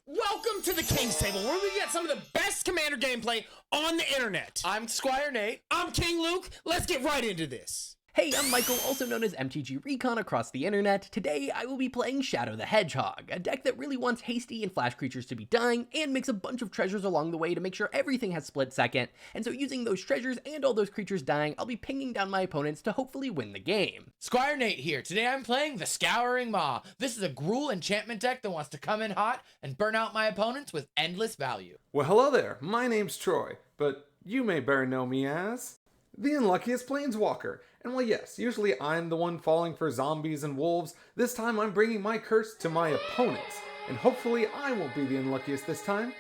Welcome to the King's Table, where we get some of the best Commander gameplay on the internet. I'm SquireNate. I'm King Luke. Let's get right into this. Hey, I'm Michael, also known as mtgRECON across the internet. Today, I will be playing Shadow the Hedgehog, a deck that really wants hasty and flash creatures to be dying, and makes a bunch of treasures along the way to make sure everything has split second. And so using those treasures and all those creatures dying, I'll be pinging down my opponents to hopefully win the game. SquireNate here. Today I'm playing the Scouring Maw. This is a Gruul enchantment deck that wants to come in hot and burn out my opponents with endless value. Well, hello there. My name's Troy, but you may better know me as the Unluckiest planeswalker. And well, yes, usually I'm the one falling for zombies and wolves. This time I'm bringing my curse to my opponents. And hopefully I won't be the unluckiest this time.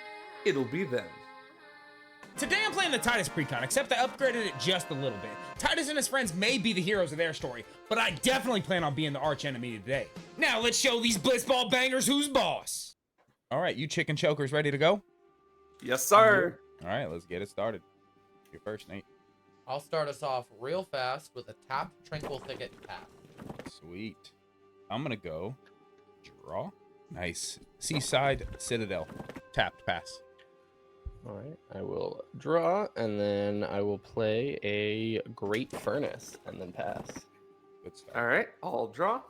It'll be them. Today I'm playing the Tidus precon, except I upgraded it just a little bit. Tidus and his friends may be the heroes of their story, but I definitely plan on being the arch enemy today. Now let's show these blitzball bangers who's boss. All right, you chicken chokers ready to go? Yes, sir. All right, let's get it started. You're first, Nate. I'll start us off real fast with a tapped Tranquil Thicket tap. Sweet. I'm gonna go draw. Nice. Seaside Citadel. Tapped, pass. All right, I will draw, and then I will play a Great Furnace, and then pass. Good stuff. All right, I'll draw.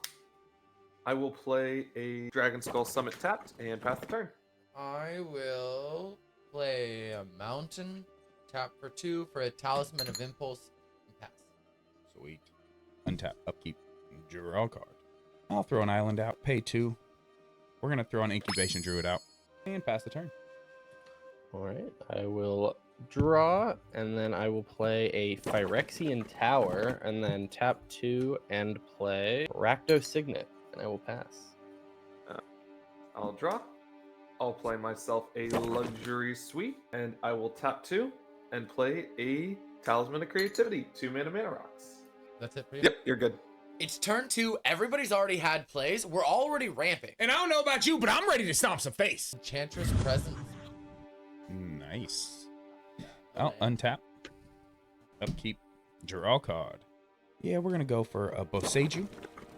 I will play a Dragon Skull Summit tapped and pass the turn. I will play a Mountain, tap for 2 for a Talisman of Impulse, and pass. Sweet. Untap, upkeep, draw a card. I'll throw an island out, pay 2. We're gonna throw an Incubation Druid out and pass the turn. All right, I will draw, and then I will play a Phyrexian Tower, and then tap 2 and play Rakdos Signet, and I will pass. I'll draw. I'll play myself a Luxury Suite, and I will tap 2 and play a Talisman of Creativity, 2 mana rocks. That's it for you? Yep, you're good. It's turn 2. Everybody's already had plays. We're already ramping. And I don't know about you, but I'm ready to stomp some face. Enchantress Presence. Nice. I'll untap, upkeep, draw a card. Yeah, we're gonna go for a Boseiju,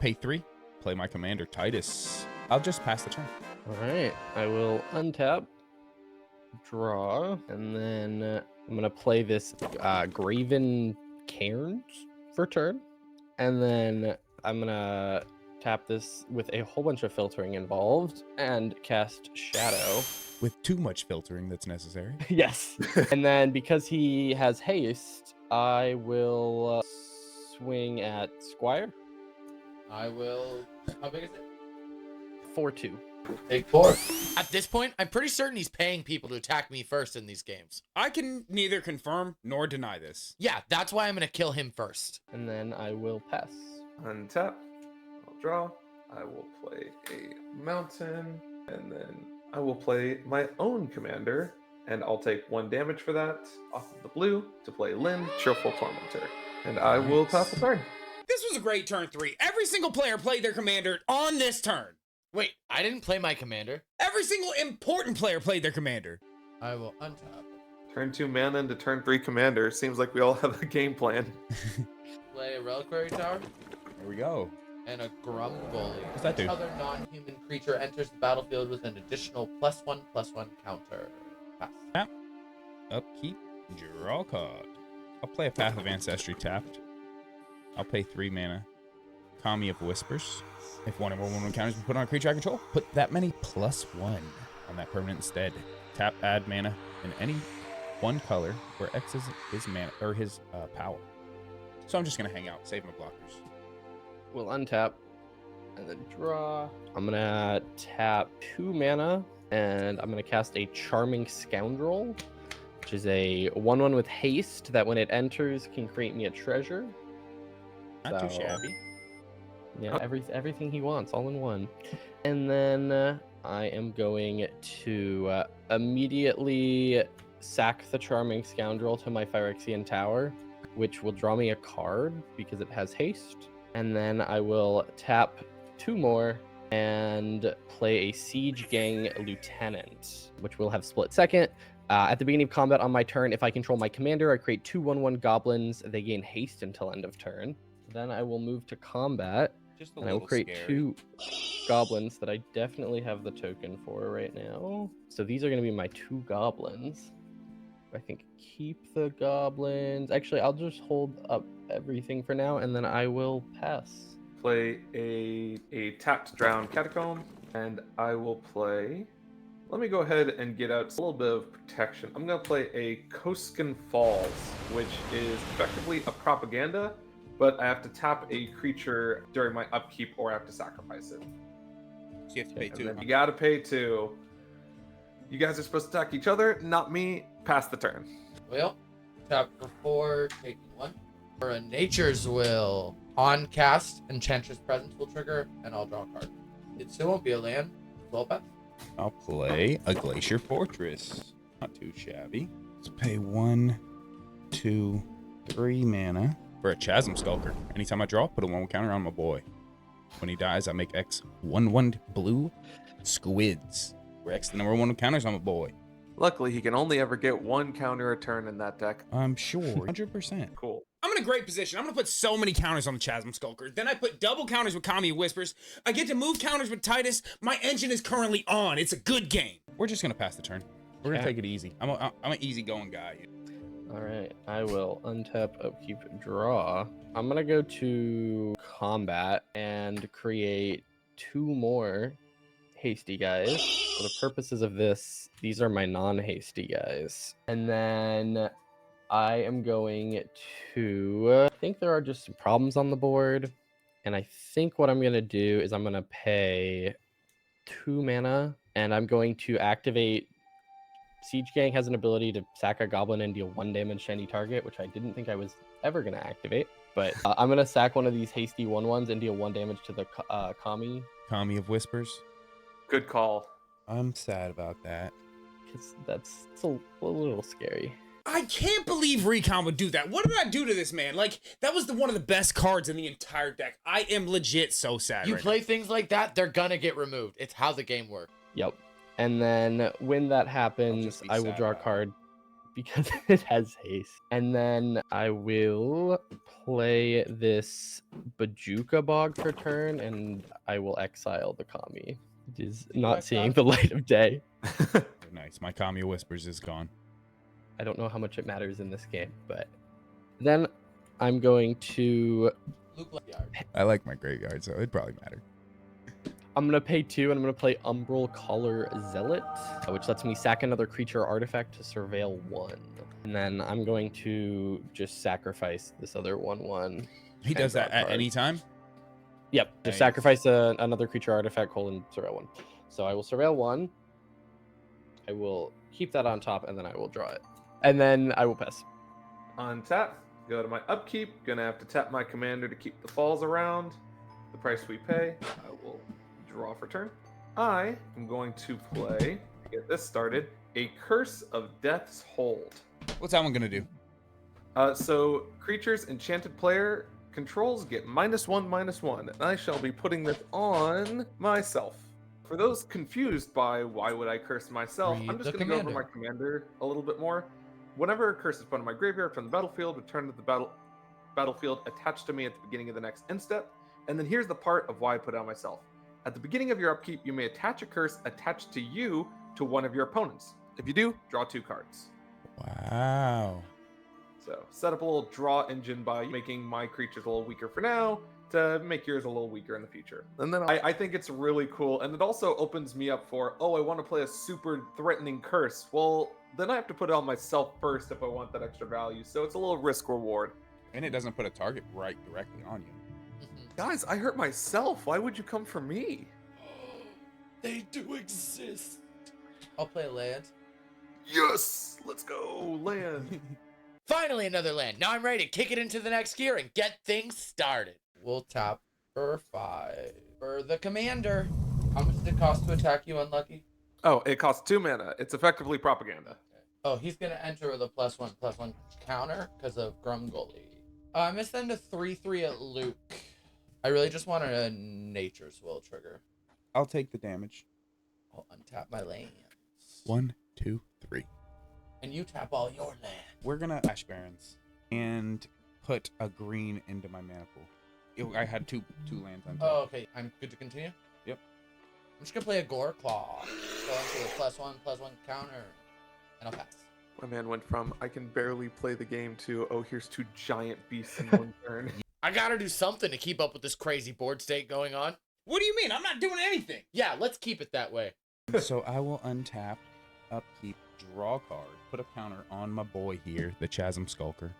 pay 3, play my commander Tidus. I'll just pass the turn. All right, I will untap, draw, and then I'm gonna play this Graven Cairns for turn, and then I'm gonna tap this with a whole bunch of filtering involved and cast Shadow. With too much filtering that's necessary. Yes. And then because he has haste, I will swing at Squire. I will... How big is it? 4-2. Take 4. At this point, I'm pretty certain he's paying people to attack me first in these games. I can neither confirm nor deny this. Yeah, that's why I'm gonna kill him first. And then I will pass. Untap. I'll draw. I will play a Mountain, and then I will play my own commander, and I'll take 1 damage for that off of the blue to play Lynde, Cheerful Tormentor. And I will pass the turn. This was a great turn 3. Every single player played their commander on this turn. Wait, I didn't play my commander. Every single important player played their commander. I will untap. Turn 2 mana into turn 3 commander. Seems like we all have a game plan. Play a Reliquary Tower Here we go. and a Grumbully. What's that do? Each other non-human creature enters the battlefield with an additional +1/+1 counter. Pass. Tap, upkeep, draw a card. I'll play a Path of Ancestry tapped. I'll pay 3 mana. Kami of Whispers. If 1 or more 1/1 counters be put on a creature I control, put that many +1 on that permanent instead. Tap, add mana in any 1 color where X is his mana or his power. So I'm just gonna hang out, save my blockers. We'll untap and then draw. I'm gonna tap 2 mana, and I'm gonna cast a Charming Scoundrel, which is a 1/1 with haste that when it enters can create me a treasure. Not too So, shabby. Yeah, everything he wants, all in one. And then I am going to immediately sack the Charming Scoundrel to my Phyrexian Tower, which will draw me a card because it has haste. And then I will tap 2 more and play a Siege Gang Lieutenant, which will have split second. At the beginning of combat on my turn, if I control my commander, I create 2/1/1 goblins. They gain haste until end of turn. Then I will move to combat Just a And I will little create scary. 2 goblins that I definitely have the token for right now. So these are going to be my 2 goblins. I think keep the goblins. Actually, I'll just hold up everything for now, and then I will pass. Play a tapped drowned catacomb, and I will play. Let me go ahead and get out a little bit of protection. I'm going to play a Koskin Falls, which is effectively a propaganda, but I have to tap a creature during my upkeep or I have to sacrifice it. So you have to pay And 2. then you gotta pay 2. You guys are supposed to attack each other, not me. Pass the turn. Well, tap for 4, taking 1. For a Nature's Will, on cast, Enchantress Presence will trigger, and I'll draw a card. It still won't be a land. So I'll pass. I'll play a Glacier Fortress. Not too shabby. Let's pay 1, 2, 3 mana for a Chasm Skulker. Anytime I draw, put a 1 counter on my boy. When he dies, I make X 1/1 blue squids. Where X the number 1 counters on my boy. Luckily, he can only ever get 1 counter a turn in that deck. I'm sure. 100%. Cool. I'm in a great position. I'm going to put so many counters on the Chasm Skulker. Then I put double counters with Kami of Whispers. I get to move counters with Tidus. My engine is currently on. It's a good game. We're just going to pass the turn. We're going to Yeah. take it easy. I'm an easygoing guy. All right, I will untap, upkeep, draw. I'm going to go to combat and create 2 more hasty guys. For the purposes of this, these are my non-hasty guys. And then I am going to, I think there are just some problems on the board. And I think what I'm going to do is I'm going to pay 2 mana and I'm going to activate. Siege Gang has an ability to sack a goblin and deal 1 damage to any target, which I didn't think I was ever going to activate. But I'm going to sack one of these hasty 1/1s and deal 1 damage to the Kami. Kami of Whispers. Good call. I'm sad about that. Because that's a little scary. I can't believe Recon would do that. What did I do to this man? Like, that was one of the best cards in the entire deck. I am legit so sad You right play things like that, they're gonna get removed. It's how the game works. Yep. And then when that I'll happens, just be I will sad draw a about it. card because it has haste. And then I will play this Bajuka Bog for turn, and I will exile the Kami. It is not seeing the light of day. Nice. My Kami of Whispers is gone. I don't know how much it matters in this game, but then I'm going to Luke Yard. I like my graveyard, so it'd probably matter. I'm gonna pay 2, and I'm gonna play Umbral Color Zealot, which lets me sack another creature or artifact to surveil 1. And then I'm going to just sacrifice this other 1/1. He does that at any time? Yep, just Nice. sacrifice another creature or artifact, surveil 1. So I will surveil 1. I will keep that on top, and then I will draw it. And then I will pass. Untap. Go to my upkeep. Gonna have to tap my commander to keep the falls around. The price we pay. I will draw for turn. I am going to play, to get this started, a Curse of Death's Hold. What's that one gonna do? So creatures enchanted player controls get -1/-1, and I shall be putting this on myself. For those confused by why would I curse myself, Read I'm just the going to go over commander. my commander a little bit more. Whenever a curse is put on my graveyard from the battlefield, return to the battlefield attached to me at the beginning of the next end step. And then here's the part of why I put it on myself. At the beginning of your upkeep, you may attach a curse attached to you to one of your opponents. If you do, draw 2 cards. Wow. So set up a little draw engine by making my creatures a little weaker for now to make yours a little weaker in the future. And then I think it's really cool. And it also opens me up for, oh, I want to play a super threatening curse. Well, then I have to put it on myself first if I want that extra value. So it's a little risk reward. And it doesn't put a target right directly on you. Guys, I hurt myself. Why would you come for me? They do exist. I'll play a land. Yes! Let's go, land. Finally, another land. Now I'm ready to kick it into the next gear and get things started. We'll tap for 5 for the commander. How much does it cost to attack you, Unlucky? Oh, it costs 2 mana. It's effectively propaganda. Oh, he's gonna enter with a +1/+1 counter because of Grumgully. I'm gonna send a 3/3 at Luke. I really just wanted a Nature's Will trigger. I'll take the damage. I'll untap my lands. 1, 2, 3. And you tap all your land. We're gonna Ash Barrens and put a green into my mana pool. I had two lands on Oh, top. okay. I'm good to continue? Yep. I'm just gonna play a Gore Claw. Go into the +1/+1 counter. And I'll pass. My man went from I can barely play the game to oh here's two giant beasts in one turn. I gotta do something to keep up with this crazy board state going on. What do you mean? I'm not doing anything. Yeah, let's keep it that way. So I will untap, upkeep, draw a card, put a counter on my boy here, the Chasm Skulker.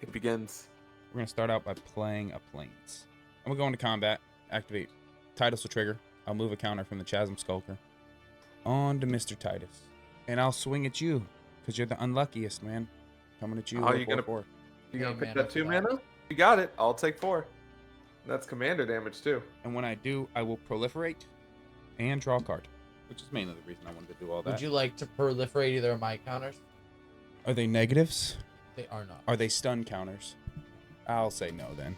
It begins. We're gonna start out by playing a Plains. I'm gonna go into combat, activate Tidus will trigger. I'll move a counter from the Chasm Skulker on to Mr. Tidus. And I'll swing at you, because you're the unluckiest, man. Coming at you. Oh, with you gonna 4/4. You gonna Hey, pick mana that for 2 that. mana? You got it. I'll take 4. That's commander damage too. And when I do, I will proliferate and draw a card, which is mainly the reason I wanted to do all that. Would you like to proliferate either of my counters? Are they negatives? They are not. Are they stun counters? I'll say no then.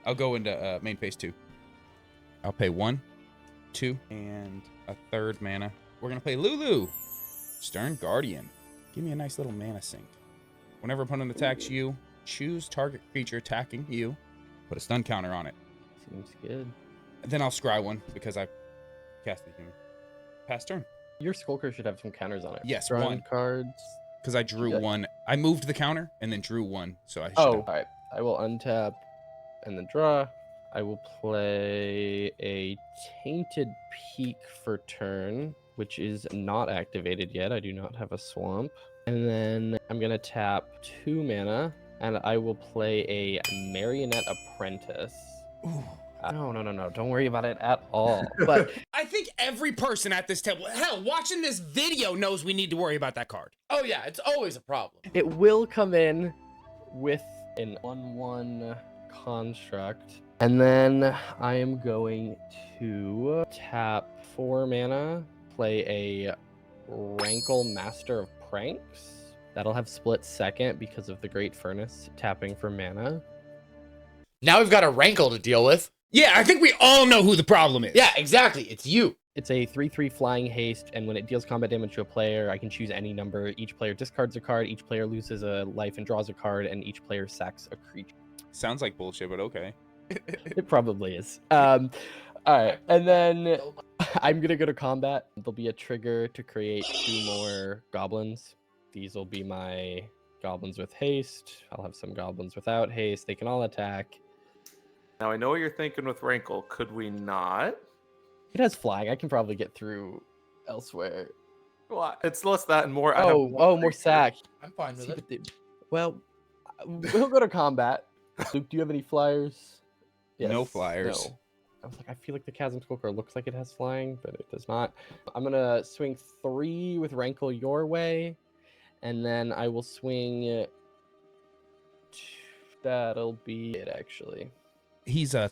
I'll go into main phase 2. I'll pay 1, 2, and a 3rd mana. We're gonna play Lulu, Stern Guardian. Give me a nice little mana sink. Whenever opponent attacks you, choose target creature attacking you. Put a stun counter on it. Seems good. Then I'll scry one because I cast a human. Pass turn. Your Skulker should have some counters on it. Yes, Drawing one. cards. Because I drew Yeah. one. I moved the counter and then drew one. So I should Oh, all right. I will untap and then draw. I will play a Tainted Peak for turn, which is not activated yet. I do not have a swamp. And then I'm going to tap 2 mana, and I will play a Marionette Apprentice. Ooh. No. Don't worry about it at all. But I think every person at this table, hell, watching this video knows we need to worry about that card. Oh yeah, it's always a problem. it will come in with an 1/1 construct. And then I am going to tap 4 mana, play a Rankle Master of Pranks. That'll have split second because of the Great Furnace tapping for mana. Now we've got a Rankle to deal with. Yeah, I think we all know who the problem is. Yeah, exactly. It's you. It's a 3/3 flying haste, and when it deals combat damage to a player, I can choose any number. Each player discards a card, each player loses a life and draws a card, and each player sacks a creature. Sounds like bullshit, but okay. It probably is. All right, and then I'm gonna go to combat. There'll be a trigger to create 2 more goblins. These will be my goblins with haste. I'll have some goblins without haste. They can all attack. Now I know what you're thinking with Rankle. Could we not? It has flying. I can probably get through elsewhere. Well, it's less that and more. More creature. sack. I'm fine with See, it. but well, we'll go to combat. Luke, do you have any flyers? No flyers. No. I was like, I feel like the Chasm Skulker looks like it has flying, but it does not. I'm gonna swing 3 with Rankle your way, and then I will swing. That'll be it, actually. He's a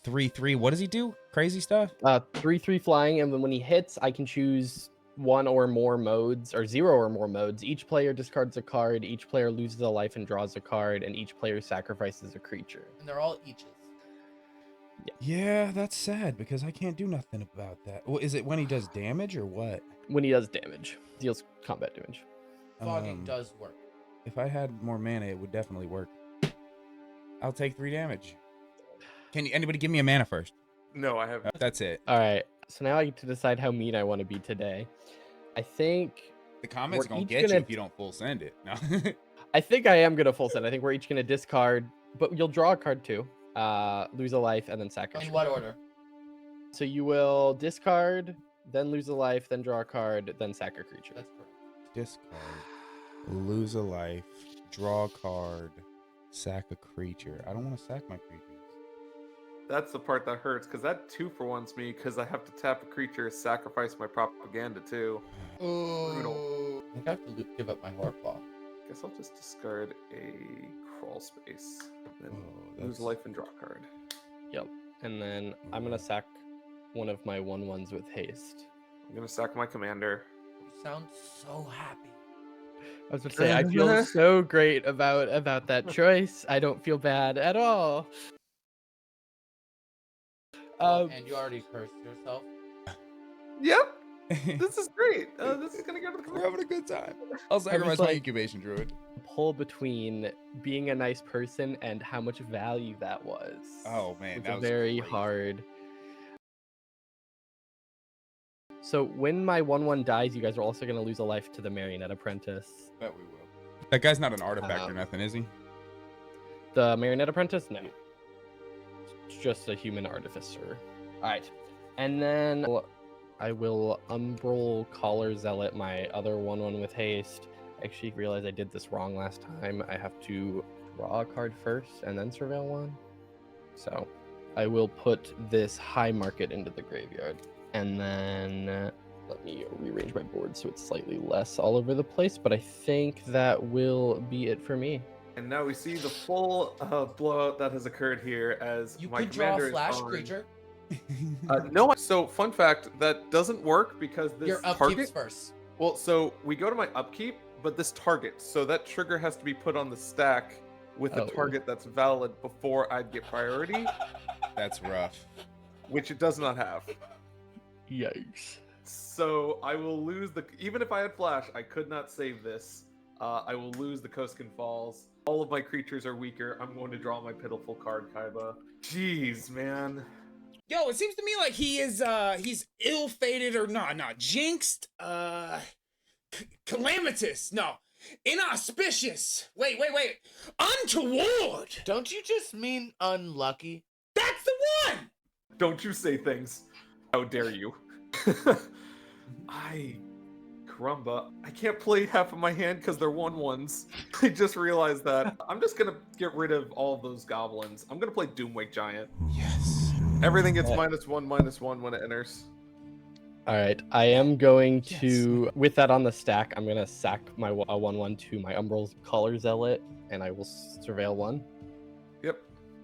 3/3. What does he do? Crazy stuff? 3/3 flying, and then when he hits, I can choose 1 or more modes, or 0 or more modes. Each player discards a card, each player loses a life and draws a card, and each player sacrifices a creature. And they're all eaches. Yeah, that's sad because I can't do nothing about that. Well, is it when he does damage or what? When he does damage, deals combat damage. Fogging does work. If I had more mana, it would definitely work. I'll take 3 damage. Can anybody give me a mana first? No, I haven't. That's it. All right, so now I get to decide how mean I want to be today. I think The comments We're gonna each get you gonna- if you don't full send it. No. I am gonna full send. I think we're each gonna discard, but you'll draw a card too. Lose a life and then sacrifice. In what order? So you will discard, then lose a life, then draw a card, then sack a creature. That's correct. Discard, lose a life, draw a card, sack a creature. I don't want to sack my creatures. That's the part that hurts because that 2-for-1's me because I have to tap a creature, sacrifice my propaganda too. Ooh. I think I have to give up my Horrorclaw. Guess I'll just discard a crawl space, then Oh, lose that's- a life and draw a card. Yep. And then I'm gonna sack one of my 1/1s with haste. I'm gonna sack my commander. You sound so happy. I was about to say I feel so great about that choice. I don't feel bad at all. And you already cursed yourself. Yep, this is great. This is gonna go to the We're having a good time. I'll sacrifice my incubation druid. Pull between being a nice person and how much value that was. Oh man, It's that was very great. hard. So when my 1/1 dies, you guys are also going to lose a life to the Marionette Apprentice. Bet we will. That guy's not an artifact or Um, nothing, is he? The Marionette Apprentice? No. It's just a human artificer. Alright. And then I will Umbral Collar Zealot my other 1/1 with haste. I actually realized I did this wrong last time. I have to draw a card first and then surveil one. So I will put this High Market into the graveyard. And then let me rearrange my board so it's slightly less all over the place. But I think that will be it for me. And now we see the full blowout that has occurred here as You my could draw commander a flash is on. creature. No, so fun fact, that doesn't work because this Your upkeep's target. first. Well, so we go to my upkeep, but this target, so that trigger has to be put on the stack with a Oh. target that's valid before I'd get priority, That's rough. which it does not have. Yikes. So I will lose the. Even if I had flash, I could not save this. I will lose the Koskin Falls. All of my creatures are weaker. I'm going to draw my pitiful card, Kaiba. Jeez, man. Yo, it seems to me like he is he's ill-fated or not jinxed, calamitous, no, inauspicious. Wait. Untoward. Don't you just mean unlucky? That's the one. Don't you say things. How dare you? Caramba. I can't play half of my hand because they're 1/1s. I just realized that. I'm just going to get rid of all of those goblins. I'm going to play Doomwake Giant. Yes. Everything gets -1/-1 when it enters. All right, I am going to, with that on the stack, I'm going to sack my 1/1 to my Umbral Collar Zealot, and I will surveil one. Yep.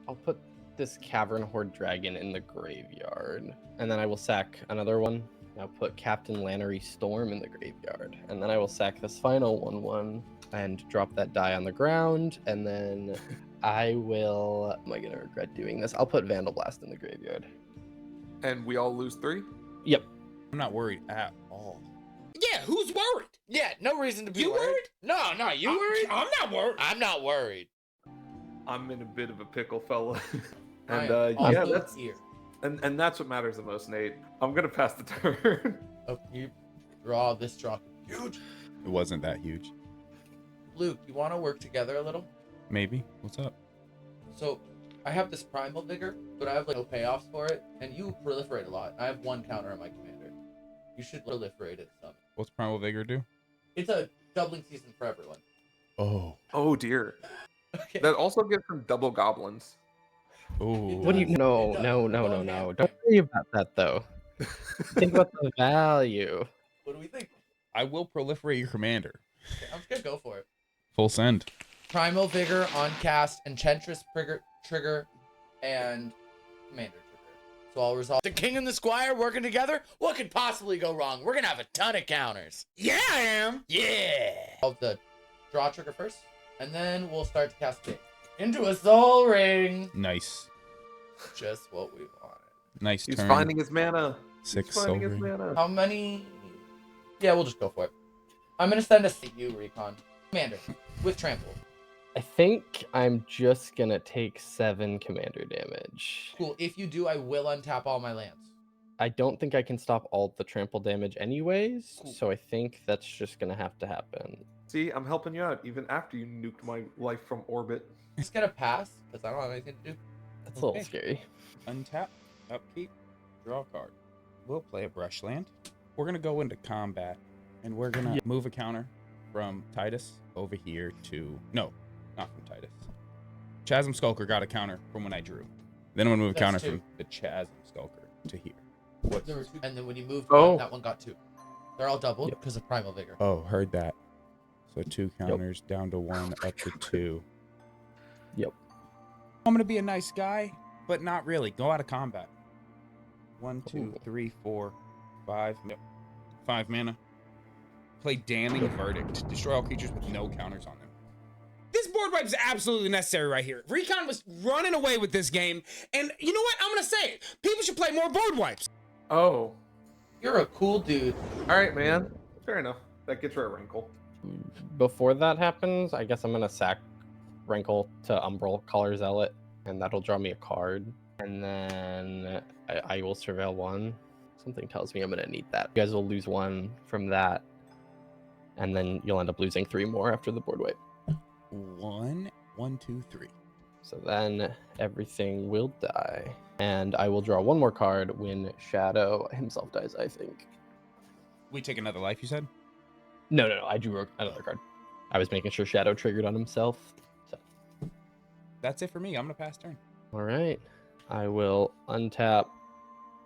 I'll put this Cavern Horde Dragon in the graveyard, and then I will sack another one. I'll put Captain Lannery Storm in the graveyard, and then I will sack this final 1/1 and drop that die on the ground, and then I will... Am I going to regret doing this? I'll put Vandal Blast in the graveyard. And we all lose 3? Yep. I'm not worried at all. Yeah, who's worried? Yeah, no reason to be You worried. worried? No, you worried? I'm not worried. I'm not worried. I'm in a bit of a pickle, fella. I And am yeah, also that's here. and that's what matters the most, Nate. I'm gonna pass the turn. Oh, you draw this draw. Huge. It wasn't that huge. Luke, you want to work together a little? Maybe. What's up? So, I have this Primal Vigor, but I have like no payoffs for it, and you proliferate a lot. I have 1 counter on my commander. You should proliferate it some. What's Primal Vigor do? It's a doubling season for everyone. Oh. Oh dear. Okay. That also gives them double goblins. Oh. What do you? does. No. It does. Don't Oh, yeah. worry about that though. Think about the value. What do we think? I will proliferate your commander. Okay, I'm just gonna go for it. Full send. Primal Vigor on cast, Enchantress trigger, and Commander trigger. So I'll resolve. The King and the Squire working together? What could possibly go wrong? We're gonna have a ton of counters. Yeah, I am. Yeah! Of the draw trigger first, and then we'll start to cast it into a Soul Ring. Nice. Just what we wanted. Nice He's turn. finding his mana. 6 He's finding soul his ring. mana. How many? Yeah, we'll just go for it. I'm gonna send a CU recon. Commander, with trample. I think I'm just gonna take 7 commander damage. Cool. If you do, I will untap all my lands. I don't think I can stop all the trample damage anyways, Cool. so I think that's just gonna have to happen. See, I'm helping you out even after you nuked my life from orbit. Just gonna pass, because I don't have anything to do. That's a little Okay. scary. Untap, upkeep, draw a card. We'll play a Brushland. We're gonna go into combat, and we're gonna move a counter from Tidus over here to not from Tidus. Chasm Skulker got a counter from when I drew. Then I'm gonna move a That's counter 2. from the Chasm Skulker to here. What's There were 2, and then when you moved Oh. one, that one got 2. They're all doubled Yep. because of Primal Vigor. Oh, heard that. So 2 counters down to 1, up to 2. Yep. I'm gonna be a nice guy, but not really. Go out of combat. 1, 2, Ooh. 3, 4, 5. Yep. 5 mana. Play Damning Verdict. Destroy all creatures with no counters on them. This board wipe is absolutely necessary right here. Recon was running away with this game, and you know what? I'm gonna say it. People should play more board wipes. Oh. You're a cool dude. Alright, man. Fair enough. That gets rid of Rankle. Before that happens, I guess I'm gonna sack Rankle to Umbral Collar Zealot, and that'll draw me a card. And then I will surveil 1. Something tells me I'm gonna need that. You guys will lose 1 from that, and then you'll end up losing 3 more after the board wipe. 1, 1, 2, 3. So then everything will die, and I will draw 1 more card when Shadow himself dies, I think. We take another life, you said? No, I drew another card. I was making sure Shadow triggered on himself. So. That's it for me. I'm gonna pass turn. All right. I will untap,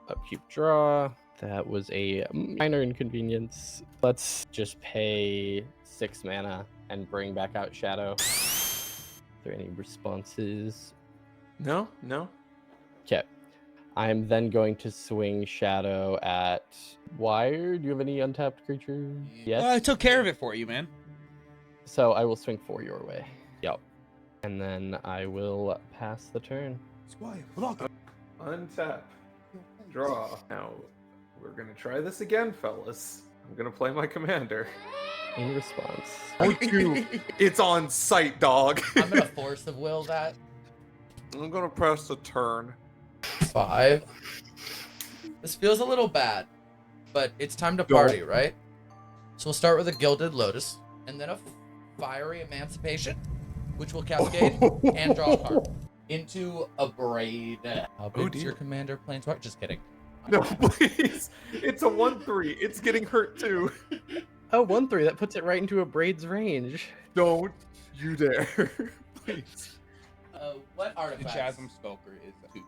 upkeep, draw. That was a minor inconvenience. Let's just pay 6 mana and bring back out Shadow. Are there any responses? No. Okay. I'm then going to swing Shadow at Wire. Do you have any untapped creatures? Yes. I took care of it for you, man. So I will swing 4 your way. Yep. And then I will pass the turn. Squire, block. Untap. Draw. Now, we're gonna try this again, fellas. I'm gonna play my commander. In response. It's on sight, dog. I'm gonna force of will that. I'm gonna press the turn. 5. This feels a little bad, but it's time to party, right? So we'll start with a Gilded Lotus, and then a Fiery Emancipation, which will cascade and draw a card into a Braid. How big's your commander, Planeswalker? Just kidding. No, please. It's a 1/3. It's getting hurt too. Oh, 1/3. That puts it right into a Braid's range. Don't you dare. Please. What The artifact? Chasm Skulker is a 2/2.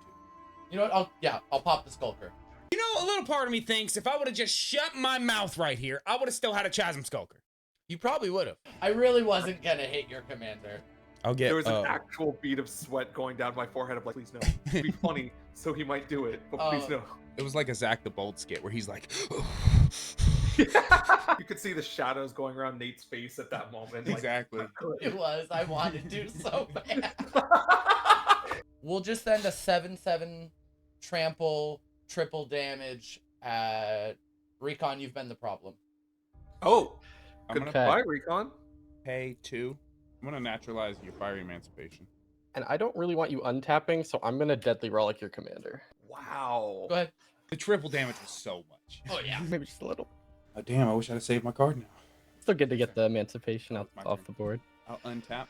You know what? I'll pop the Skulker. You know, a little part of me thinks if I would have just shut my mouth right here, I would have still had a Chasm Skulker. You probably would have. I really wasn't gonna hit your commander. I'll get. There was an actual bead of sweat going down my forehead of like, please no. It'd be funny, so he might do it, but please no. It was like a Zach the Bold skit where he's like. You could see the shadows going around Nate's face at that moment. like, Exactly. It was. I wanted to so bad. We'll just send a 7/7 trample, triple damage at Recon. You've been the problem. Oh, I'm good gonna bye, Recon. pay 2. I'm gonna naturalize your Fiery Emancipation. And I don't really want you untapping, so I'm gonna Deadly Relic your commander. Wow. Go ahead. The triple damage was so much. Oh yeah. Maybe just a little. Oh, damn, I wish I'd have saved my card now. Still good to get the Emancipation My off turn. the board. I'll untap.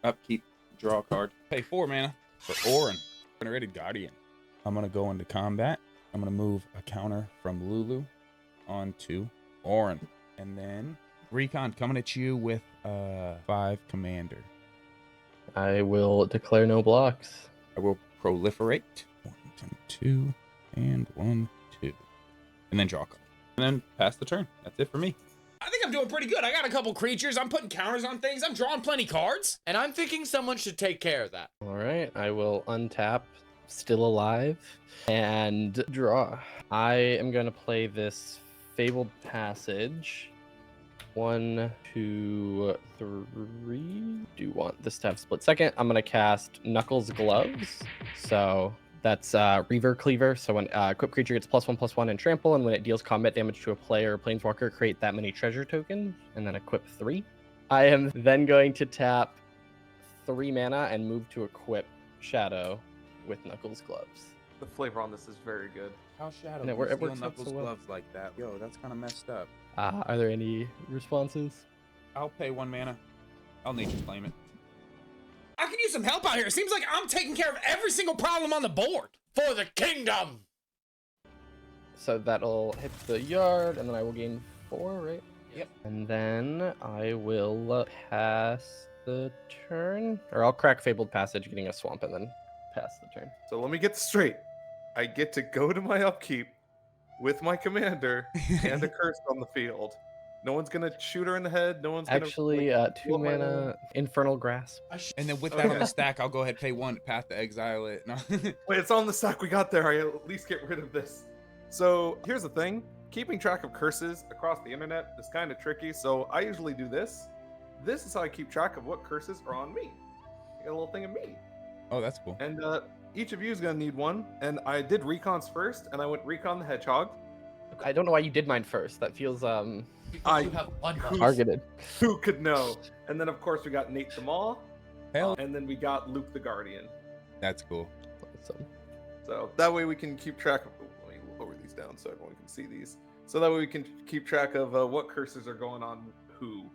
Upkeep. Draw a card. Pay 4 mana for Orin. Generated Guardian. I'm going to go into combat. I'm going to move a counter from Lulu onto Orin. And then Recon coming at you with 5 commander. I will declare no blocks. I will proliferate. 1, 2, and 1, 2. And then draw a card. And then pass the turn. That's it for me. I think I'm doing pretty good. I got a couple creatures. I'm putting counters on things. I'm drawing plenty cards. And I'm thinking someone should take care of that. All right, I will untap, still alive, and draw. I am going to play this Fabled Passage. 1, 2, 3. Do want this to have split second. I'm going to cast Knuckles Gloves. So that's Reaver Cleaver. So when equipped creature gets +1/+1 and trample, and when it deals combat damage to a player or planeswalker, create that many treasure tokens, and then equip 3. I am then going to tap 3 mana and move to equip Shadow with Knuckles Gloves. The flavor on this is very good. How Shadow And it can works steal out Knuckles so well. gloves like that? Yo, that's kind of messed up. Are there any responses? I'll pay 1 mana. I'll nature claim it. I can use some help out here. It seems like I'm taking care of every single problem on the board. For the kingdom! So that'll hit the yard, and then I will gain 4, right? Yep. And then I will pass the turn, or I'll crack Fabled Passage, getting a swamp, and then pass the turn. So let me get this straight. I get to go to my upkeep with my commander and a curse on the field. No one's gonna shoot her in the head. No one's Actually, gonna 2 what am I mana Infernal Grasp. And then with that on the stack, I'll go ahead and pay 1 to path to exile it. No. Wait, it's on the stack we got there. I at least get rid of this. So here's the thing. Keeping track of curses across the internet is kind of tricky, so I usually do this. This is how I keep track of what curses are on me. I got a little thing of me. Oh, that's cool. And each of you is gonna need one. And I did recons first, and I went recon the hedgehog. I don't know why you did mine first. That feels Because you have one buff. Targeted. Who could know? And then, of course, we got Nate the Maw. Hell, And then we got Luke the Guardian. that's cool. Awesome. So that way we can keep track of. Let me lower these down so everyone can see these. So that way we can keep track of what curses are going on who.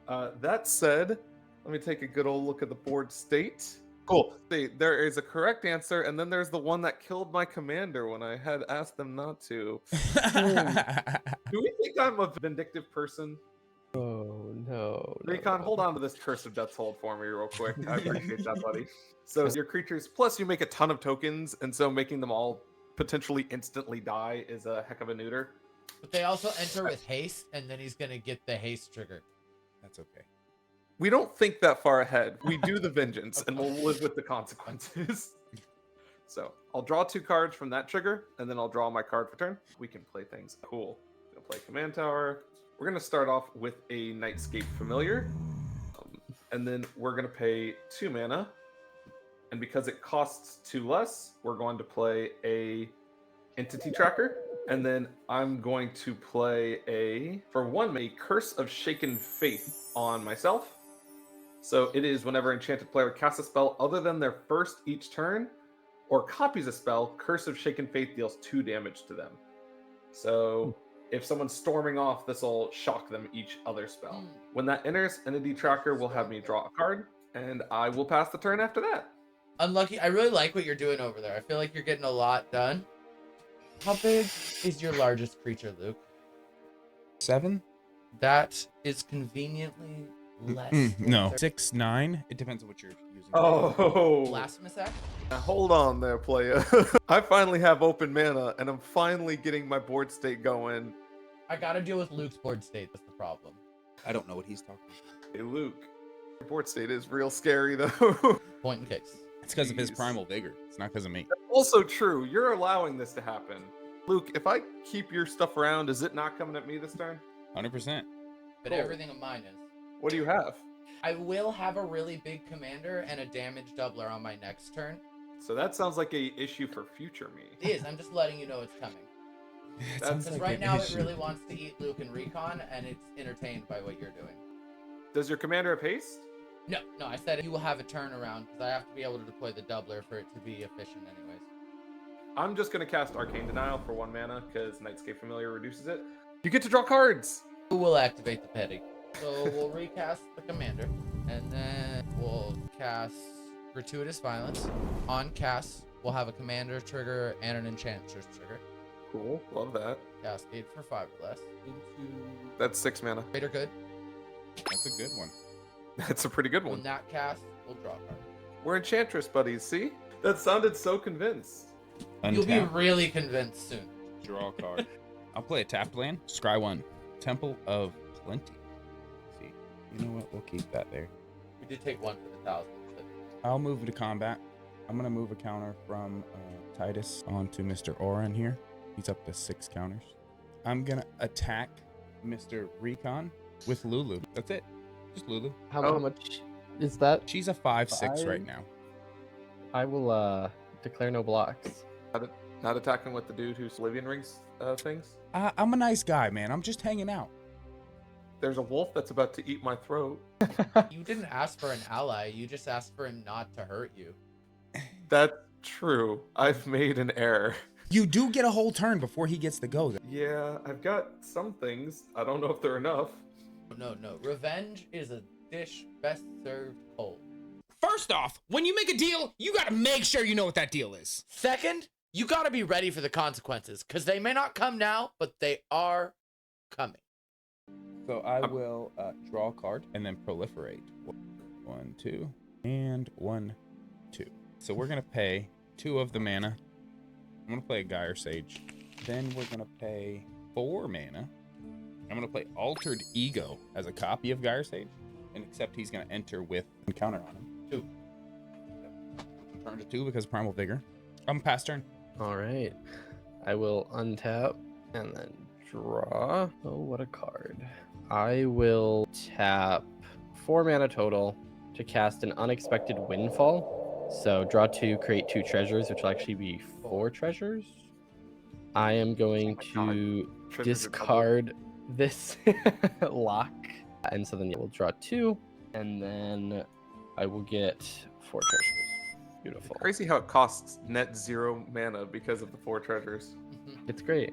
That said, let me take a good old look at the board state. Cool. See, there is a correct answer, and then there's the one that killed my commander when I had asked them not to. Do we think I'm a vindictive person? Oh no. Recon, hold on to this Curse of Death's Hold for me real quick. I appreciate that, buddy. So your creatures, plus you make a ton of tokens, and so making them all potentially instantly die is a heck of a neuter. But they also enter with haste, and then he's gonna get the haste trigger. That's okay. We don't think that far ahead. We do the vengeance, and we'll live with the consequences. So I'll draw 2 cards from that trigger, and then I'll draw my card for turn. We can play things. Cool. Gonna play Command Tower. We're gonna start off with a Nightscape Familiar, and then we're gonna pay 2 mana. And because it costs 2 less, we're going to play a Entity Tracker. And then I'm going to play for 1 a Curse of Shaken Faith on myself. So it is whenever enchanted player casts a spell other than their first each turn, or copies a spell, Curse of Shaken Faith deals 2 damage to them. So if someone's storming off, this will shock them each other spell. When that enters, Entity Tracker will have me draw a card, and I will pass the turn after that. Unlucky. I really like what you're doing over there. I feel like you're getting a lot done. How big is your largest creature, Luke? 7? That is conveniently less. No. 6, 9. It depends on what you're using. Oh, Blasphemous Act? now hold on there, playa. I finally have open mana, and I'm finally getting my board state going. I gotta deal with Luke's board state. That's the problem. I don't know what he's talking about. Hey, Luke, your board state is real scary, though. Point in case. It's because of his Jeez. primal vigor. It's not because of me. Also true, you're allowing this to happen. Luke, if I keep your stuff around, is it not coming at me this turn? 100%. But Cool. everything of mine is. What do you have? I will have a really big commander and a damage doubler on my next turn. So that sounds like a issue for future me. It is. I'm just letting you know it's coming. That's Because right now it really wants to eat Luke and Recon, and it's entertained by what you're doing. Does your commander have haste? No, I said you will have a turnaround because I have to be able to deploy the doubler for it to be efficient anyways. I'm just going to cast Arcane Denial for 1 mana because Nightscape Familiar reduces it. You get to draw cards! Who will activate the petty? So we'll recast the commander, and then we'll cast Gratuitous Violence. On cast, we'll have a commander trigger and an enchantress trigger. Cool, love that. Cascade for 5 or less. Into That's 6 mana. Greater Good. That's a good one. That's a pretty good On one. that cast, we'll draw a card. We're Enchantress buddies, see? That sounded so convinced. You'll be Untap, really convinced soon. draw a card. I'll play a tapped land. Scry 1. Temple of Plenty. Let's see. You know what? We'll keep that there. We did take 1 for the 1,000. But I'll move to combat. I'm going to move a counter from Tidus onto Mr. Oren here. He's up to 6 counters. I'm going to attack Mr. Recon with Lulu. That's it. Just Lulu. How much is that? She's a 5/6 right now. I will declare no blocks. Not attacking with the dude who's Oblivion Rings things. I'm a nice guy, man. I'm just hanging out. There's a wolf that's about to eat my throat. you didn't ask for an ally. You just asked for him not to hurt you. That's true. I've made an error. You do get a whole turn before he gets to go. Yeah, I've got some things. I don't know if they're enough. No. Revenge is a dish best served cold. First off, when you make a deal, you gotta make sure you know what that deal is. Second, you gotta be ready for the consequences, because they may not come now, but they are coming. So I will draw a card and then proliferate. 1, 2, and 1, 2. So we're gonna pay 2 of the mana. I'm gonna play a Gyre Sage. Then we're gonna pay 4 mana. I'm gonna play Altered Ego as a copy of Gyre Sage, and except he's gonna enter with a counter on him. 2. Turn to 2 because Primal Vigor. I'm past turn. All right. I will untap and then draw. Oh, what a card. I will tap 4 mana total to cast an Unexpected Windfall. So draw 2, create 2 treasures, which will actually be 4 treasures. I am going to Triggers are discard this lock, and so then we'll draw 2, and then I will get 4 treasures. Beautiful. Crazy how it costs net 0 mana because of the 4 treasures. It's great.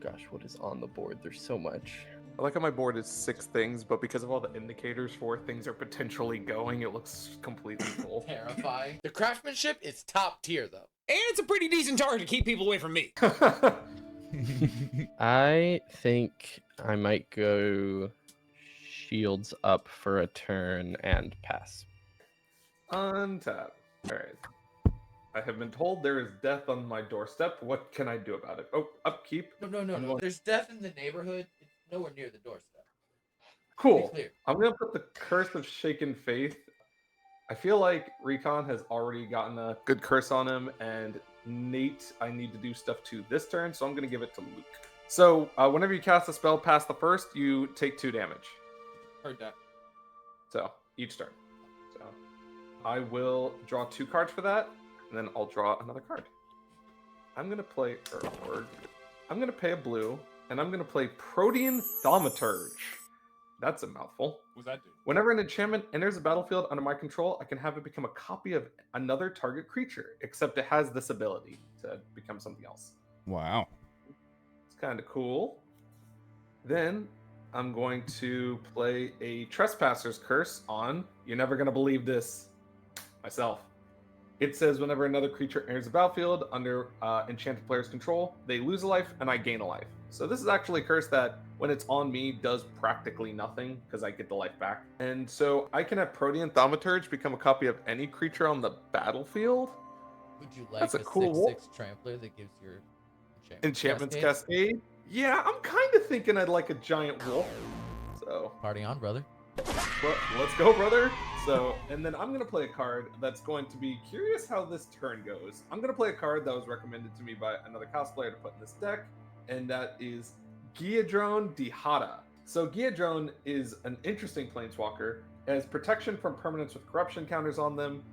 Gosh, what is on the board? There's so much. I like how my board is 6 things, but because of all the indicators for things are potentially going, it looks completely full. Terrifying. The craftsmanship is top tier, though. And it's a pretty decent target to keep people away from me. I think I might go shields up for a turn and pass. Untap. Alright. I have been told there is death on my doorstep. What can I do about it? Oh, upkeep. No. There's death in the neighborhood. It's nowhere near the doorstep. Cool. Be clear. I'm gonna put the Curse of Shaken Faith. I feel like Recon has already gotten a good curse on him, and Nate, I need to do stuff to this turn, so I'm gonna give it to Luke. So whenever you cast a spell past the first, you take 2 damage. Heard that. So each turn. So I will draw 2 cards for that, and then I'll draw another card. I'm gonna play Earthward. I'm gonna pay a blue, and I'm gonna play Protean Thaumaturge. That's a mouthful. What's that do? Whenever an enchantment enters the battlefield under my control, I can have it become a copy of another target creature, except it has this ability to become something else. Wow. It's kind of cool. Then I'm going to play a Trespasser's Curse on, you're never going to believe this, myself. It says whenever another creature enters the battlefield under enchanted player's control, they lose a life and I gain a life. So this is actually a curse that, when it's on me, does practically nothing because I get the life back. And so I can have Protean Thaumaturge become a copy of any creature on the battlefield. Would you like That's a a cool 6/6 trampler that gives your Enchantments Cascade? Yeah, I'm kind of thinking I'd like a giant wolf. So Party on, brother. let's go, brother. So, and then I'm going to play a card that's going to be curious how this turn goes. I'm going to play a card that was recommended to me by another cosplayer to put in this deck, and that is Giadrone Dihada. So Giadrone is an interesting planeswalker. It has protection from permanents with corruption counters on them,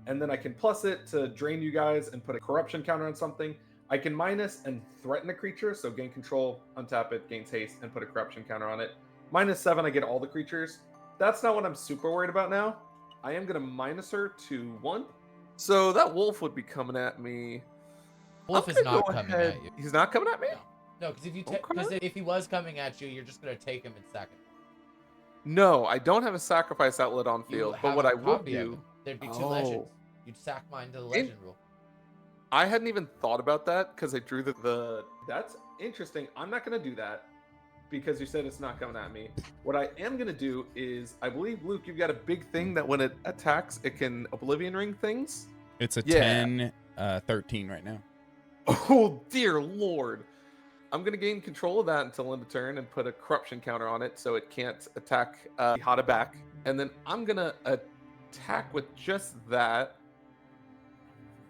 and then I can plus it to drain you guys and put a corruption counter on something. I can minus and threaten a creature, so gain control, untap it, gains haste, and put a corruption counter on it. -7, I get all the creatures. That's not what I'm super worried about now. I am going to minus her to 1. So that wolf would be coming at me. Wolf I'm is gonna not go coming ahead- at you. He's not coming at me? No, because Okay. if he was coming at you, you're just gonna take him and sack him. No, I don't have a sacrifice outlet on You field. have But what a I will copy of do, him. There'd be 2 Oh. legends. You'd sack mine to the legend rule. I hadn't even thought about that because I drew the. That's interesting. I'm not going to do that because you said it's not coming at me. What I am going to do is, I believe, Luke, you've got a big thing that when it attacks, it can Oblivion Ring things. It's a Yeah. 10, 13 right now. Oh, dear Lord. I'm going to gain control of that until end of turn and put a corruption counter on it so it can't attack Hada back. And then I'm going to attack with just that.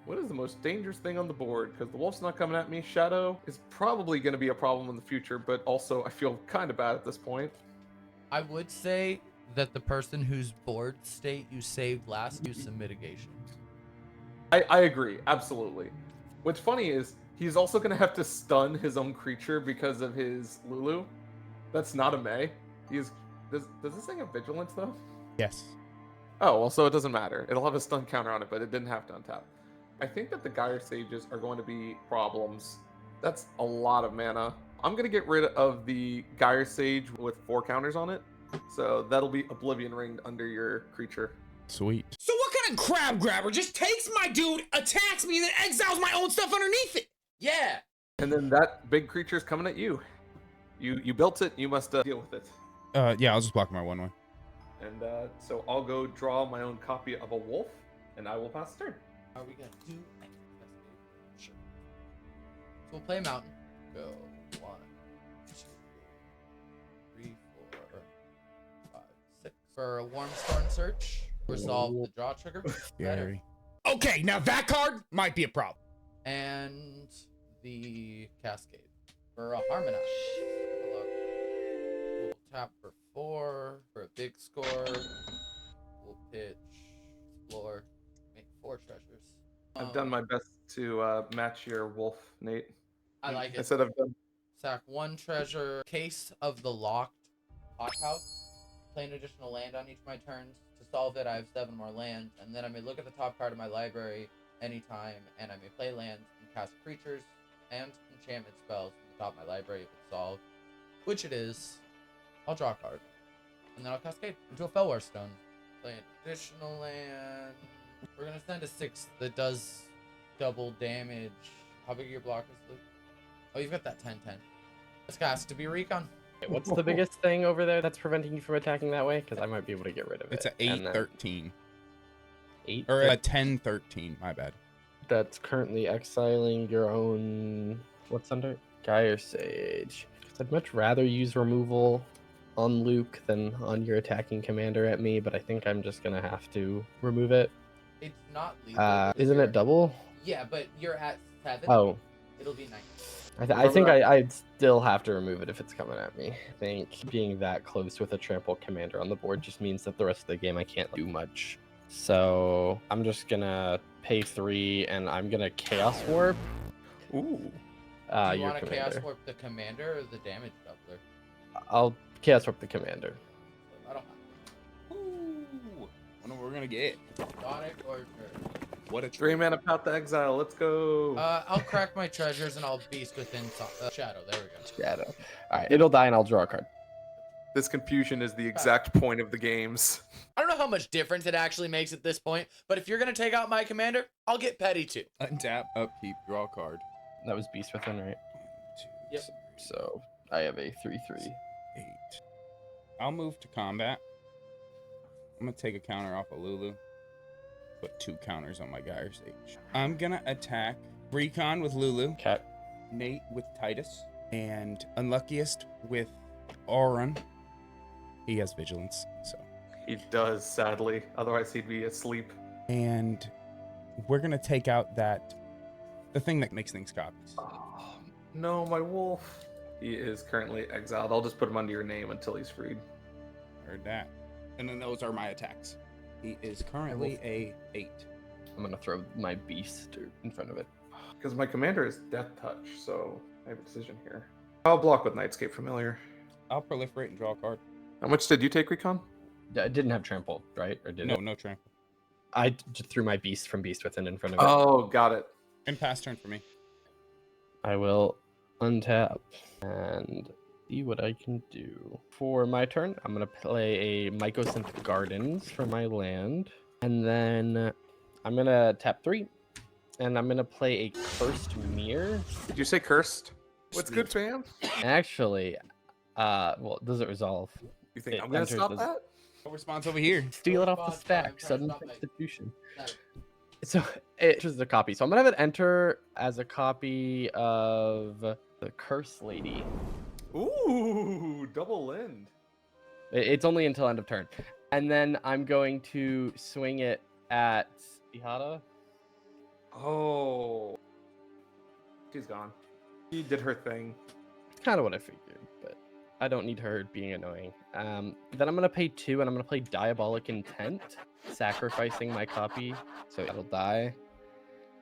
What is the most dangerous thing on the board? Because the wolf's not coming at me. Shadow is probably going to be a problem in the future, but also I feel kind of bad at this point. I would say that the person whose board state you saved last used some mitigation. I agree, absolutely. What's funny is he's also going to have to stun his own creature because of his Lulu. That's not a May. Does this thing have vigilance though? Yes. Oh, well, so it doesn't matter. It'll have a stun counter on it, but it didn't have to untap. I think that the Gyre Sages are going to be problems. That's a lot of mana. I'm going to get rid of the Gyre Sage with 4 counters on it. So that'll be Oblivion Ringed under your creature. Sweet. So what kind of crab grabber just takes my dude, attacks me, then exiles my own stuff underneath it? Yeah. And then that big creature's coming at you. You built it, you must deal with it. Yeah, I'll just block my 1/1. And so I'll go draw my own copy of a wolf, and I will pass the turn. Are we gonna do Sure. So we'll play mountain. Go 1, 2, 3, 4, 5, 6. For a warm storm search, resolve the draw trigger. Gary. Okay, now that card might be a problem. And the cascade. For a harmonize. Have a look. We'll tap for 4 for a big score. We'll pitch, explore, make 4 treasures. I've done my best to match your wolf, Nate. I like it. I said I've done Sack 1 treasure, case of the locked hothouse. Play an additional land on each of my turns. To solve it, I have 7 more lands, and then I may look at the top card of my library anytime, and I may play lands and cast creatures and enchantment spells from the top of my library if it's solved, which it is. I'll draw a card, and then I'll cascade into a Fellwar Stone. Play an additional land. We're gonna send a 6 that does double damage. How big are your blockers, Luke? Oh, you've got that 10/10. Let's cast to be Recon. What's the biggest thing over there that's preventing you from attacking that way? Because I might be able to get rid of it. It's a And then 8-13. 8? Or a 10-13, my bad. That's currently exiling your own... What's under? Gyre Sage. 'Cause I'd much rather use removal on Luke than on your attacking commander at me, but I think I'm just going to have to remove it. It's not lethal. because Isn't you're- it double? Yeah, but you're at 7. Oh. It'll be 9. I think I'd still have to remove it if it's coming at me. I think being that close with a trample commander on the board just means that the rest of the game I can't do much. So I'm just gonna pay 3 and I'm gonna Chaos Warp. Ooh. Do you Your want to commander. Chaos Warp the commander or the damage doubler? I'll Chaos Warp the commander. I don't Ooh. Wonder what we're gonna get. Exotic or What a 3 mana Path to Exile. Let's go. I'll crack my treasures and I'll beast within shadow. There we go. Shadow. Alright, it'll die and I'll draw a card. This confusion is the exact point of the games. I don't know how much difference it actually makes at this point, but if you're gonna take out my commander, I'll get petty too. Untap, upkeep, draw a card. That was Beast Within, right? 2, Yep. So I have a 3/3. 8. I'll move to combat. I'm gonna take a counter off of Lulu. Put 2 counters on my Gyre Sage. I'm gonna attack Recon with Lulu, Okay. Nate with Tidus, and Unluckiest with Auron. He has vigilance, so. He does, sadly. Otherwise, he'd be asleep. And we're gonna take out the thing that makes things copies. Oh, no, my wolf. He is currently exiled. I'll just put him under your name until he's freed. Heard that. And then those are my attacks. He is currently a 8. I'm gonna throw my beast in front of it. Because my commander is Death Touch, so I have a decision here. I'll block with Nightscape Familiar. I'll proliferate and draw a card. How much did you take, Recon? I didn't have trample, right? Or did No, it? no trample. I just threw my beast from Beast Within in front of it. Oh, got it. And pass turn for me. I will untap and see what I can do. For my turn, I'm going to play a Mycosynth Gardens for my land. And then I'm going to tap 3. And I'm going to play a Cursed Mirror. Did you say cursed? What's good, fam? Actually, well, does it resolve? You think It I'm gonna enters stop the- that? No response over here. Steal it off the stack. Sudden substitution. So it is a copy. So I'm gonna have it enter as a copy of the Curse Lady. Ooh, double Lynde. It's only until end of turn, and then I'm going to swing it at Ihata. Oh. She's gone. She did her thing. Kind of what I figured, but I don't need her being annoying. Then I'm gonna pay 2, and I'm gonna play Diabolic Intent, sacrificing my copy, so it'll die.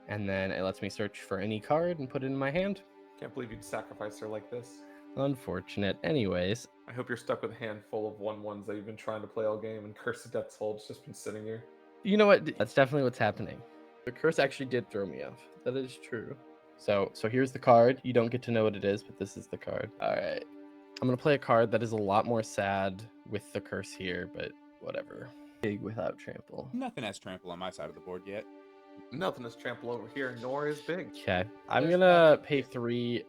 And then it lets me search for any card and put it in my hand. Can't believe you'd sacrifice her like this. Unfortunate. Anyways, I hope you're stuck with a handful of 1/1s that you've been trying to play all game, and Curse of Death's Hold's just been sitting here. you know what? That's definitely what's happening. The curse actually did throw me off. That is true. So here's the card. You don't get to know what it is, but this is the card. All right. I'm going to play a card that is a lot more sad with the curse here, but whatever. Big without trample. Nothing has trample on my side of the board yet. Nothing is trample over here, nor is big. Okay. I'm going to pay 3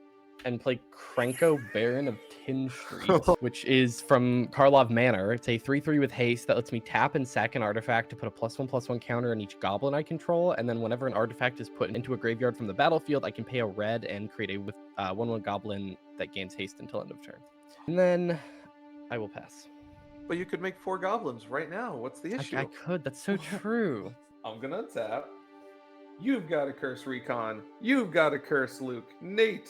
and play Krenko Baron of Tin Street, which is from Karlov Manor. It's a 3/3 with haste that lets me tap and sack an artifact to put a +1/+1 counter on each goblin I control, and then whenever an artifact is put into a graveyard from the battlefield, I can pay a red and create a 1/1 goblin that gains haste until end of turn. And then I will pass. But you could make 4 goblins right now. What's the issue? I could. That's so true. I'm gonna tap. You've got a curse Recon. You've got a curse Luke. Nate,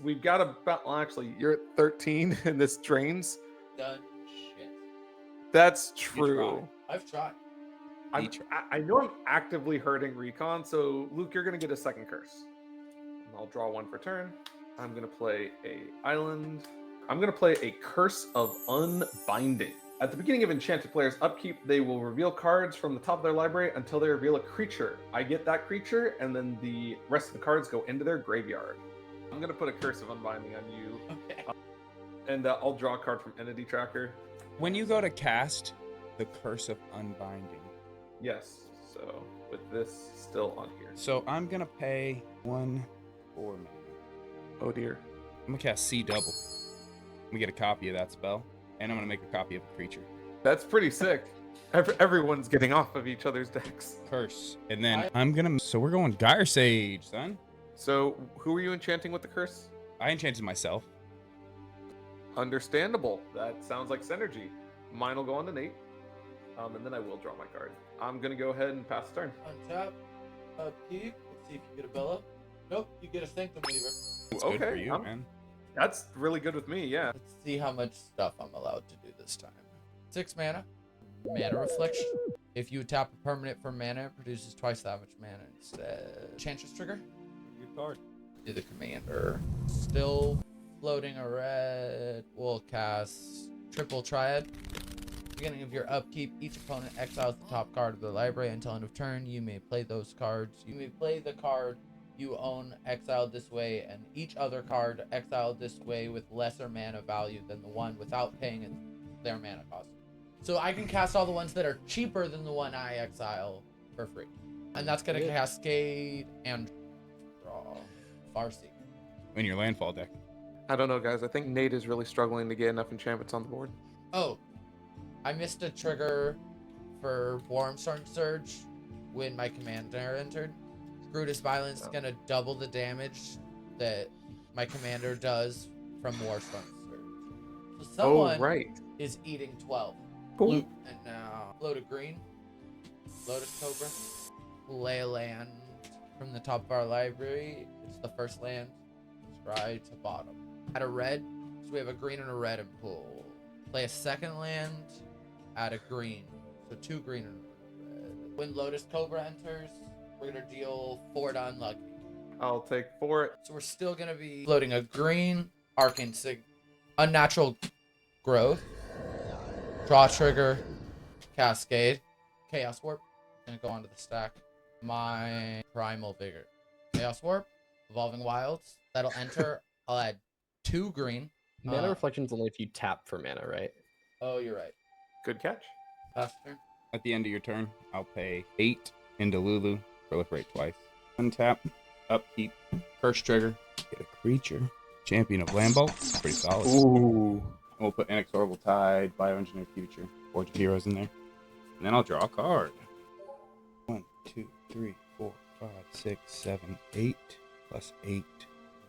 we've got about, well, actually, you're at 13 and this drains. Done shit. That's true. I've tried. I know I'm actively hurting Recon, so Luke, you're gonna get a second curse. And I'll draw 1 for turn. I'm gonna play a island. I'm gonna play a Curse of Unbinding. At the beginning of Enchanted Player's upkeep, they will reveal cards from the top of their library until they reveal a creature. I get that creature, and then the rest of the cards go into their graveyard. I'm gonna put a Curse of Unbinding on you, Okay. and I'll draw a card from Entity Tracker. When you go to cast the Curse of Unbinding, Yes, so with this still on here. so I'm gonna pay 1 4 mana. Oh dear. I'm gonna cast C double. I'm gonna get a copy of that spell, and I'm gonna make a copy of a creature. That's pretty sick. Everyone's getting off of each other's decks. Curse. And then I'm gonna. So we're going Gyre Sage, son. So who are you enchanting with the curse? I enchanted myself. Understandable. That sounds like synergy. Mine will go on to Nate. And then I will draw my card. I'm gonna go ahead and pass the turn. Untap. Upkeep. Let's see if you get a Bella. Nope, you get a Sanctum Weaver. It's good for Okay, you, man. That's really good with me, yeah. Let's see how much stuff I'm allowed to do this time. 6 mana. Mana Reflection. If you tap a permanent for mana, it produces twice that much mana instead. Enchantress Trigger. Good card. Do the commander. Still floating a red. We'll cast Triple Triad. Beginning of your upkeep, each opponent exiles the top card of the library until end of turn. You may play those cards. You may play the card you own exiled this way, and each other card exiled this way with lesser mana value than the one without paying their mana cost. So I can cast all the ones that are cheaper than the one I exile for free. And that's gonna cascade and draw Farsi. In your landfall deck. I don't know, guys. I think Nate is really struggling to get enough enchantments on the board. Oh, I missed a trigger for Warmstorm Surge when my commander entered. Brutus Violence is gonna double the damage that my commander does from Warstorm Surge. So someone right. is eating 12. Cool. Blue, and now load of green, Lotus Cobra, lay a land from the top of our library. It's the first land, scry to bottom. Add a red, so we have a green and a red in pool. Play a second land, add a green, so 2 green and a red. When Lotus Cobra enters, we're gonna deal 4 to Unlucky. I'll take 4. So we're still gonna be floating a green, Arcane Sig, Unnatural Growth, Draw Trigger, Cascade, Chaos Warp. Gonna go onto the stack. My Primal Vigor, Chaos Warp, Evolving Wilds. That'll enter. I'll add 2 green. Mana Reflection's only if you tap for mana, right? Oh, you're right. Good catch. Faster. At the end of your turn, I'll pay 8 into Lulu, proliferate twice. Untap, upkeep, curse trigger, get a creature. Champion of Lamball, pretty solid. Ooh. We'll put Inexorable Tide, Bioengineered Future, Forge of Heroes in there. And then I'll draw a card. 1, 2, 3, 4, 5, 6, 7, 8, plus 8,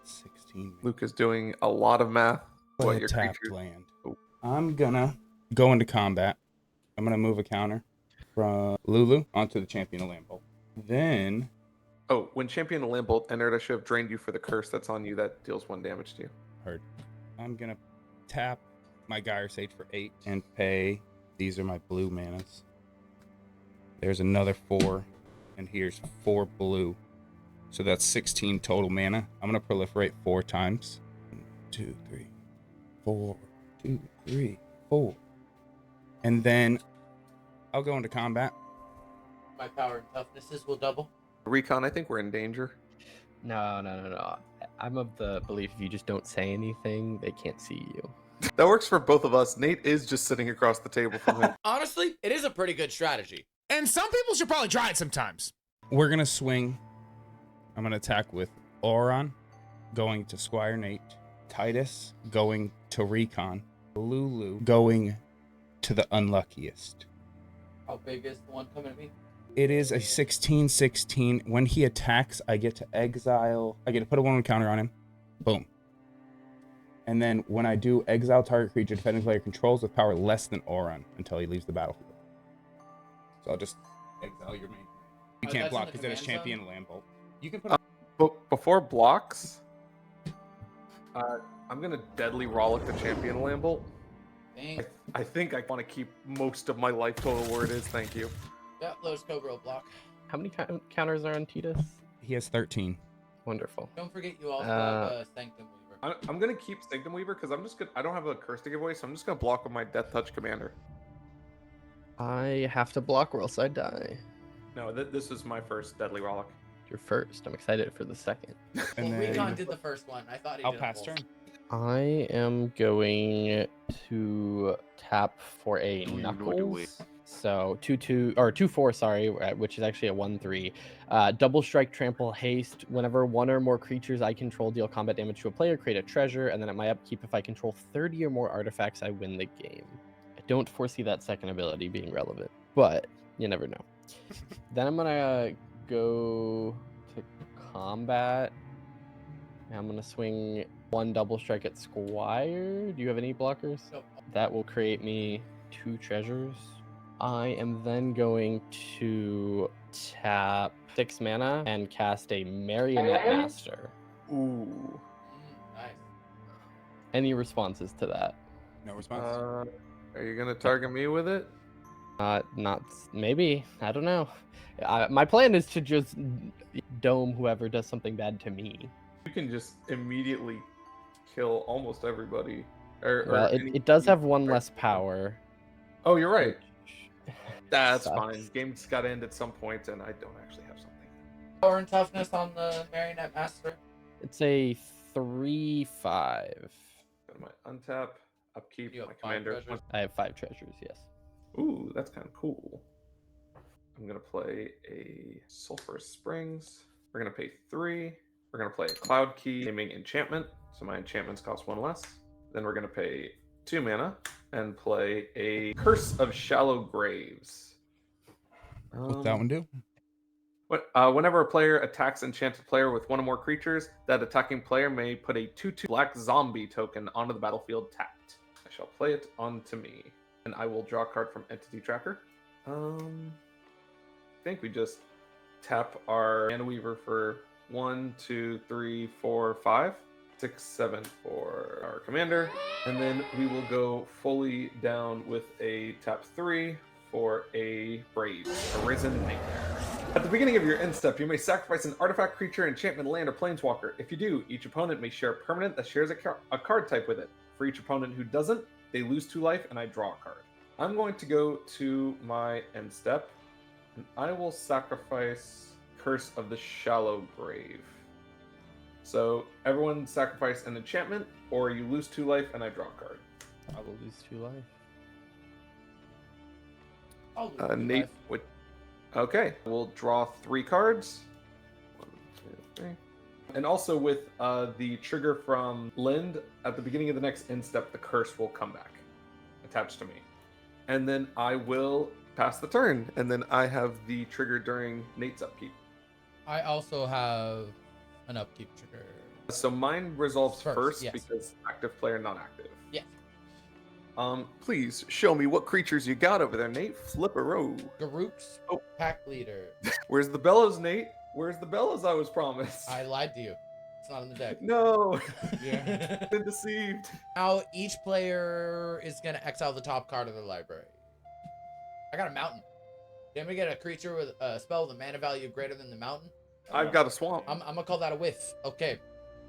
16. Luke is doing a lot of math. Play What a your tapped creature? land. Oh. I'm gonna go into combat. I'm gonna move a counter from Lulu onto the Champion of Lamball. Then Oh, when Champion of Lambolt entered, I should have drained you for the curse that's on you that deals 1 damage to you. heard. I'm gonna tap my Gyre Sage for 8 and pay. These are my blue manas. There's another 4, and here's 4 blue. So that's 16 total mana. I'm gonna proliferate 4 times. 1, 2, 3, 4, 2, 3, 4. And then I'll go into combat. My power and toughnesses will double. Recon, I think we're in danger. No. I'm of the belief if you just don't say anything, they can't see you. That works for both of us. Nate is just sitting across the table from him. Honestly, it is a pretty good strategy. And some people should probably try it sometimes. We're gonna swing. I'm gonna attack with Auron, going to SquireNate, Tidus going to Recon, Lulu going to the Unluckiest. How big is the one coming at me? It is a 16/16. When he attacks, I get to exile. I get to put a 1/1 counter on him. Boom. And then when I do, exile target creature defending player controls with power less than Auron until he leaves the battlefield. So I'll just exile your main. You Oh, can't that's block in the because that is command Champion Lamball. You can put. But before blocks, I'm going to deadly rollick the Champion of Lambolt. Dang. I think I want to keep most of my life total where it is, thank you. Yeah, Lotus Cobra will block. How many counters are on Tidus? He has 13. Wonderful. Don't forget you also have Sanctum Weaver. I'm gonna keep Sanctum Weaver because I don't have a curse to give away, so I'm just gonna block with my Death Touch commander. I have to block or else I die. No, this is my first Deadly Rollick. You're first. I'm excited for the second. And Well, then Recon did the first one. I thought he I'll did pass both. turn. I am going to tap for a Do it. Knuckles. So 2/4, sorry, which is actually a 1/3. Double strike, trample, haste. Whenever one or more creatures I control deal combat damage to a player, create a treasure, and then at my upkeep, if I control 30 or more artifacts, I win the game. I don't foresee that second ability being relevant, but you never know. Then I'm gonna go to combat. I'm gonna swing one double strike at Squire. Do you have any blockers? Nope. That will create me 2 treasures. I am then going to tap 6 mana and cast a Marionette Master. Ooh. Nice. Any responses to that? No response. Are you gonna target me with it? Not maybe. I don't know. My plan is to just dome whoever does something bad to me. You can just immediately kill almost everybody. Or Well, it does have one less power. Oh, you're right. which That's sucks. fine. Game's got to end at some point, and I don't actually have something. Power and toughness on the Marionette Master. It's a 3/5. Go to my untap, upkeep, You have my 5 commander. treasures? I have 5 treasures, yes. Ooh, that's kind of cool. I'm gonna play a Sulphurous Springs. We're gonna pay 3. We're gonna play a Cloud Key naming enchantment, so my enchantments cost 1 less. Then we're gonna pay 2 mana and play a Curse of Shallow Graves. What's that one do? Whenever a player attacks enchanted player with 1 or more creatures, that attacking player may put a 2/2 black zombie token onto the battlefield tapped. I shall play it onto me, and I will draw a card from Entity Tracker. I think we just tap our Mana Weaver for 1, 2, 3, 4, 5, 6, 7 for our commander, and then we will go fully down with a tap 3 for a Brave, Arisen Nightmare. At the beginning of your end step, you may sacrifice an artifact, creature, enchantment, land, or planeswalker. If you do, each opponent may share a permanent that shares a card type with it. For each opponent who doesn't, they lose 2 life, and I draw a card. I'm going to go to my end step, and I will sacrifice Curse of the Shallow Grave. So everyone sacrifice an enchantment, or you lose 2 life, and I draw a card. I will lose 2 life. I'll lose 2 Nate, life. what? Okay, we'll draw 3 cards. 1, 2, 3. And also with the trigger from Lynde, at the beginning of the next end step, the curse will come back, attached to me. And then I will pass the turn, and then I have the trigger during Nate's upkeep. I also have an upkeep trigger. So mine resolves First, first yes. because active player, not active. Yes. Please show me what creatures you got over there, Nate. Flip a row. Garuk's Oh. Pack Leader. Where's the bellows, Nate? Where's the bellows I was promised? I lied to you. It's not in the deck. No. Yeah. Been deceived. Now each player is gonna exile the top card of their library. I got a mountain. Then we get a creature with a spell with a mana value greater than the mountain. I've got a swamp. I'm gonna call that a whiff. Okay.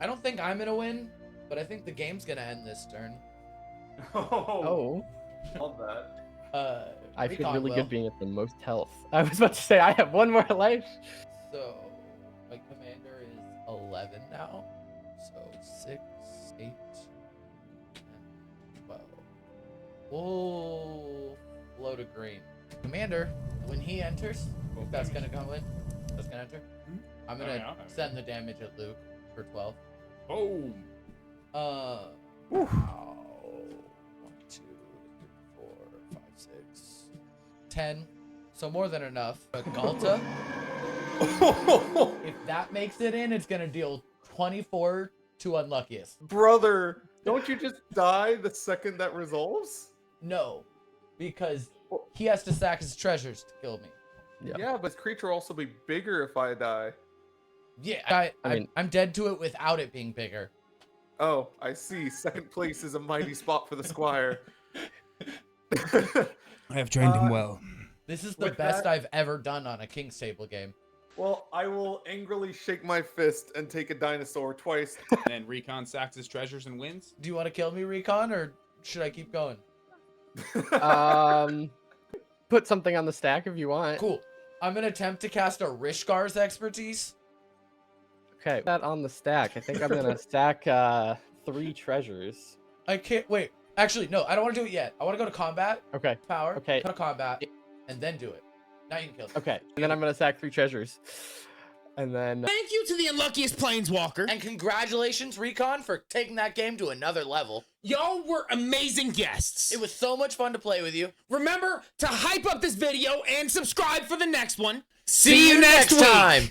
I don't think I'm gonna win, but I think the game's gonna end this turn. Oh, Love that. I feel Recon really will. good being at the most health. I was about to say I have 1 more life. So my commander is 11 now. So 6, 8, 10, 12. Whoa, flow to green. Commander, when he enters, that's gonna go in. That's gonna enter. I'm gonna yeah. send the damage at Luke for 12. Oh. Wow. 1, 2, 3, 4, 5, 6, 10. So more than enough. But Galta, if that makes it in, it's gonna deal 24 to Unluckiest. Brother, don't you just die the second that resolves? No, because he has to sack his treasures to kill me. Yeah. Yeah, but his creature will also be bigger if I die. Yeah, I mean- I'm dead to it without it being bigger. Oh, I see. Second place is a mighty spot for the Squire. I have trained him well. This is the With best that- I've ever done on a King's Table game. Well, I will angrily shake my fist and take a dinosaur twice. And then Recon sacks his treasures and wins. Do you want to kill me, Recon, or should I keep going? Put something on the stack if you want. Cool. I'm gonna attempt to cast a Rishkar's expertise. Okay, that on the stack. I think I'm gonna stack 3 treasures. I can't wait. Actually, no, I don't want to do it yet. I want to go to combat Okay. power. Okay. Go to combat, and then do it. Now you can kill me. Okay. And then I'm gonna stack 3 treasures. And then Thank you to the Unluckiest Planeswalker. And congratulations, Recon, for taking that game to another level. Y'all were amazing guests. It was so much fun to play with you. Remember to hype up this video and subscribe for the next one. See you next time.